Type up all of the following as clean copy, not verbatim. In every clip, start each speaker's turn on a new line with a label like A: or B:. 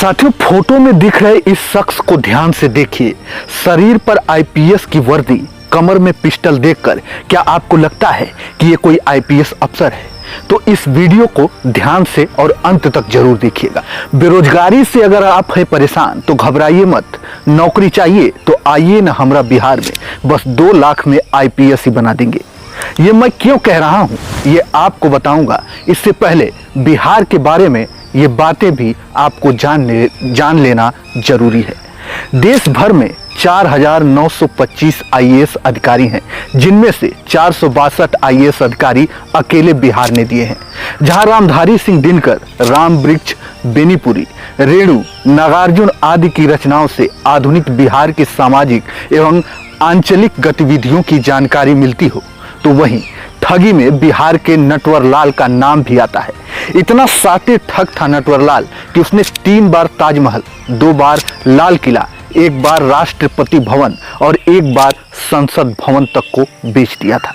A: साथियों, फोटो में दिख रहे इस शख्स को ध्यान से देखिए। शरीर पर आईपीएस की वर्दी, कमर में पिस्टल देखकर क्या आपको लगता है कि ये कोई आईपीएस अफसर है? तो इस वीडियो को ध्यान से और अंत तक जरूर देखिएगा। बेरोजगारी से अगर आप हैं परेशान तो घबराइए मत। नौकरी चाहिए तो आइए ना हमारा बिहार में, बस 2 लाख में आईपीएस ही बना देंगे। ये मैं क्यों कह रहा हूँ ये आपको बताऊंगा। इससे पहले बिहार के बारे में ये बातें भी आपको जान लेना जरूरी है। देश भर में 4,925 आईएएस अधिकारी हैं, जिनमें से 462 आईएएस अधिकारी अकेले बिहार ने दिए हैं। जहां रामधारी सिंह दिनकर, राम वृक्ष, बेनीपुरी, रेणु, नागार्जुन आदि की रचनाओं से आधुनिक बिहार की सामाजिक एवं आंचलिक गतिविधियों की जानकारी मिलती हो, तो वहीं ठगी में बिहार के नटवर लाल का नाम भी आता है। इतना शातिर ठग था नटवर लाल कि उसने 3 बार ताजमहल, 2 बार लाल किला, 1 बार राष्ट्रपति भवन और 1 बार संसद भवन तक को बेच दिया था।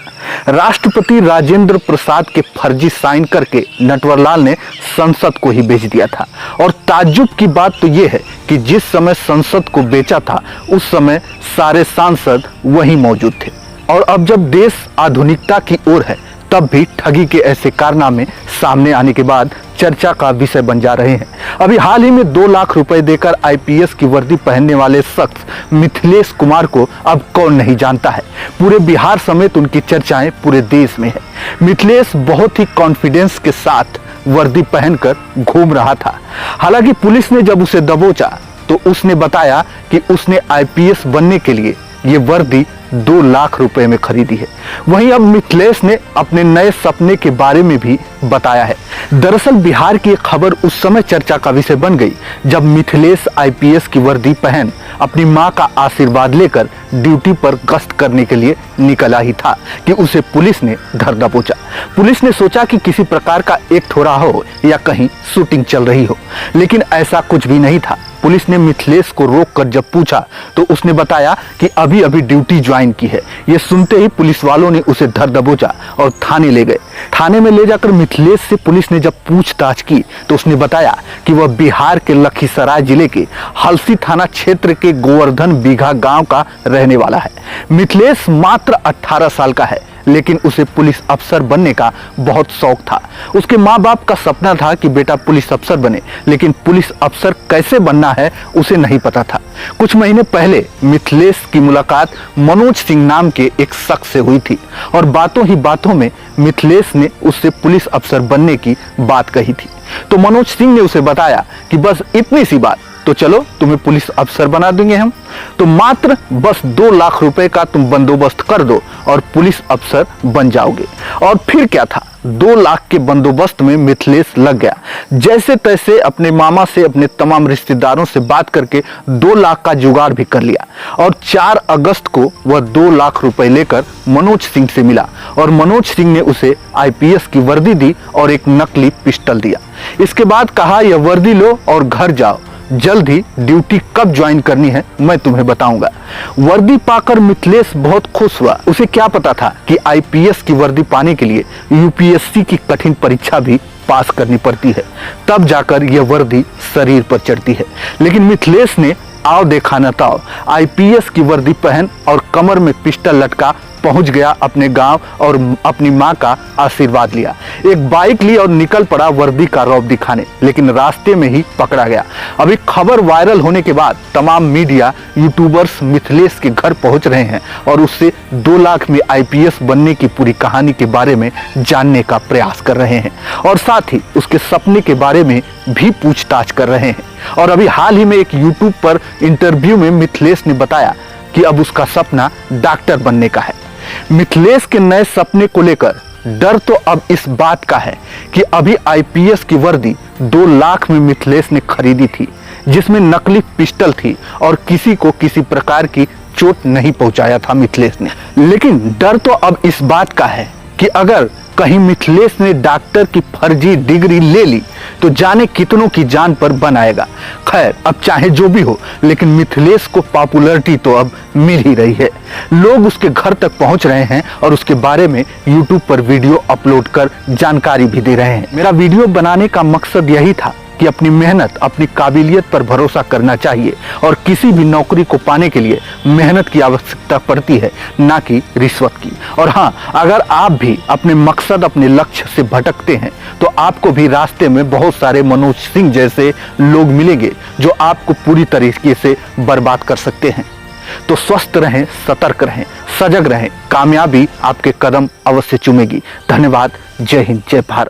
A: राष्ट्रपति राजेंद्र प्रसाद के फर्जी साइन करके नटवर लाल ने संसद को ही बेच दिया था। और ताज्जुब की बात तो यह है कि जिस समय संसद को बेचा था उस समय सारे सांसद वहीं मौजूद थे। और अब जब देश आधुनिकता की ओर है, तब भी ठगी के ऐसे कारनामे सामने आने के बाद चर्चा का विषय बन जा रहे हैं। अभी हाल ही में 2 लाख रुपए देकर आईपीएस की वर्दी पहनने वाले शख्स मिथिलेश कुमार को अब कौन नहीं जानता है। पूरे बिहार समेत उनकी चर्चाएं पूरे देश में है। मिथिलेश बहुत ही कॉन्फिडेंस के साथ वर्दी पहनकर घूम रहा था। हालांकि पुलिस ने जब उसे दबोचा तो उसने बताया कि उसने आईपीएस बनने के लिए ये वर्दी 2 लाख रुपए में खरीदी है। वहीं अब मिथिलेश ने अपने नए सपने के बारे में भी बताया है। दरअसल बिहार की खबर उस समय चर्चा का विषय बन गई जब मिथिलेश आईपीएस की वर्दी पहन अपनी मां का आशीर्वाद लेकर ड्यूटी पर गश्त करने के लिए निकला ही था कि उसे पुलिस ने धर दबोचा। पुलिस ने सोचा कि किसी प्रकार का एक्ट हो रहा हो या कहीं शूटिंग चल रही हो, लेकिन ऐसा कुछ भी नहीं था। पुलिस ने मिथिलेश को रोककर जब पूछा तो उसने बताया कि अभी अभी ड्यूटी ज्वाइन की है। ये सुनते ही पुलिस वालों ने उसे धर दबोचा और थाने ले गए। थाने में ले जाकर मिथिलेश से पुलिस ने जब पूछताछ की तो उसने बताया कि वह बिहार के लखीसराय जिले के हलसी थाना क्षेत्र के गोवर्धन बीघा गांव का रहने वाला है। मिथिलेश मात्र 18 साल का है, लेकिन उसे पुलिस अफसर बनने का बहुत शौक था। उसके माँ बाप का सपना था कि बेटा पुलिस अफसर बने, लेकिन पुलिस अफसर कैसे बनना है उसे नहीं पता था। कुछ महीने पहले मिथिलेश की मुलाकात मनोज सिंह नाम के एक शख्स से हुई थी और बातों ही बातों में मिथिलेश ने उससे पुलिस अफसर बनने की बात कही थी। तो मनोज सिंह ने उसे बताया कि बस इतनी सी बात, तो चलो तुम्हें पुलिस अफसर बना देंगे हम। तो मात्र बस 2 लाख रुपए का तुम बंदोबस्त कर दो और पुलिस अफसर बन जाओगे। और फिर क्या था, 2 लाख के बंदोबस्त में मिथिलेश लग गया। जैसे तैसे अपने मामा से, अपने तमाम रिश्तेदारों से बात करके 2 लाख का जुगाड़ भी कर लिया। और 4 अगस्त को वह 2 लाख रुपए लेकर मनोज सिंह से मिला और मनोज सिंह ने उसे आईपीएस की वर्दी दी और एक नकली पिस्टल दिया। इसके बाद कहा, यह वर्दी लो और घर जाओ, जल्द ही ड्यूटी कब ज्वाइन करनी है मैं तुम्हें बताऊंगा। वर्दी पाकर मिथिलेश बहुत खुश हुआ। उसे क्या पता था कि आईपीएस की वर्दी पाने के लिए यूपीएससी की कठिन परीक्षा भी पास करनी पड़ती है, तब जाकर यह वर्दी शरीर पर चढ़ती है। लेकिन मिथिलेश ने आओ देखा न ताओ, आईपीएस की वर्दी पहन और कमर में पिस्टल लटका पहुंच गया अपने गांव और अपनी मां का आशीर्वाद लिया। एक बाइक ली और निकल पड़ा वर्दी का रौब दिखाने, लेकिन रास्ते में ही पकड़ा गया। अभी खबर वायरल होने के बाद तमाम मीडिया, यूट्यूबर्स मिथिलेश के घर पहुंच रहे हैं और उससे 2 लाख में आईपीएस बनने की पूरी कहानी के बारे में जानने का प्रयास कर रहे हैं और साथ ही उसके सपने के बारे में भी पूछताछ कर रहे हैं। और अभी हाल ही में एक यूट्यूब पर इंटरव्यू में मिथिलेश ने बताया कि अब उसका सपना डॉक्टर बनने का है। मिथिलेश के नए सपने को लेकर डर तो अब इस बात का है कि अभी आईपीएस की वर्दी 2 लाख में मिथिलेश ने खरीदी थी, जिसमें नकली पिस्टल थी और किसी को किसी प्रकार की चोट नहीं पहुंचाया था मिथिलेश ने। लेकिन डर तो अब इस बात का है कि अगर कहीं मिथिलेश ने डॉक्टर की फर्जी डिग्री ले ली तो जाने कितनों की जान पर बन आएगा। खैर, अब चाहे जो भी हो, लेकिन मिथिलेश को पॉपुलैरिटी तो अब मिल ही रही है। लोग उसके घर तक पहुंच रहे हैं और उसके बारे में यूट्यूब पर वीडियो अपलोड कर जानकारी भी दे रहे हैं। मेरा वीडियो बनाने का मकसद यही था कि अपनी मेहनत, अपनी काबिलियत पर भरोसा करना चाहिए और किसी भी नौकरी को पाने के लिए मेहनत की आवश्यकता पड़ती है, ना कि रिश्वत की। और हाँ, अगर आप भी अपने मकसद, अपने लक्ष्य से भटकते हैं तो आपको भी रास्ते में बहुत सारे मनोज सिंह जैसे लोग मिलेंगे जो आपको पूरी तरीके से बर्बाद कर सकते हैं। तो स्वस्थ रहें, सतर्क रहें, सजग रहें, कामयाबी आपके कदम अवश्य चूमेगी। धन्यवाद। जय हिंद, जय भारत।